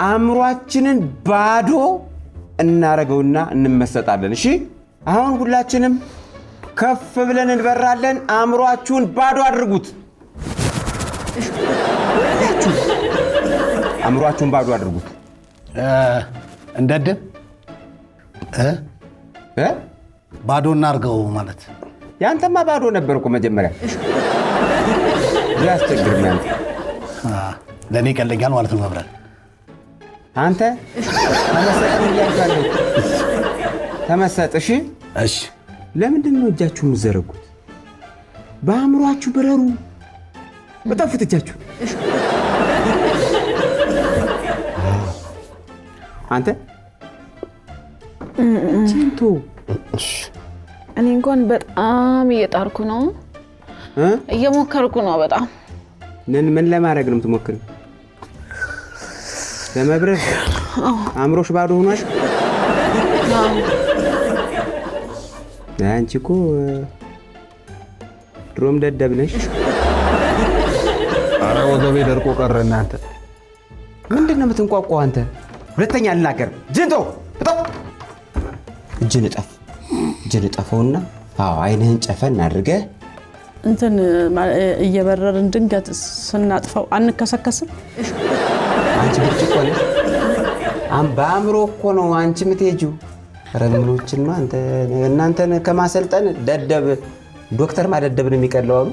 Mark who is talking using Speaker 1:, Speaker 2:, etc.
Speaker 1: አእምሯችንን ባዶ እናረገውና እንመሰጣለን። እሺ አሁን ሁላችንም ከፍ ብለን እንበራለን። አእምሯችሁን ባዶ አድርጉት። አእምሯችሁን ባዶ አድርጉት።
Speaker 2: እንደድብ ባዶ እናርገው ማለት
Speaker 1: ያንተማ ባዶ ነበርኩ መጀመሪያ። ያስቸግርም ያንተ
Speaker 2: ለኔ ቀለኛል ማለት ነው። መብራት
Speaker 1: አንተ ተመሰጥ። እሺ
Speaker 2: እሺ።
Speaker 1: ለምንድን ነው እጃችሁን ዘረጉት? በአእምሯችሁ ብረሩ። በጣፍት እጃችሁ። አንተ ቺንቶ
Speaker 3: እኔ እንኳን በጣም እየጣርኩ ነው፣ እየሞከርኩ ነው። በጣም
Speaker 1: ምን ለማድረግ ነው የምትሞክሪው? ለመብረር? አእምሮሽ ባዶ ሆኗል? አንቺ እኮ ድሮም ደደብ ነሽ።
Speaker 4: ኧረ ወገቤ ደርቆ ቀረ። እናንተ
Speaker 1: ምንድን ነው የምትንቋቋው? አንተ ሁለተኛ አልናገርም። ጅንቶ በጣም እጅን እጠፈውና አይንህን ጨፈን አድርገህ
Speaker 3: እንትን እየበረርን ድንገት ስናጥፈው አንከሰከስም?
Speaker 1: አንቺ ብርጭቆ ነሽ። በአእምሮ እኮ ነው አንቺ የምትሄጂው። ረምኖችን ነው እናንተን ከማሰልጠን ደደብ ዶክተር ማደደብ ነው የሚቀለው አሉ።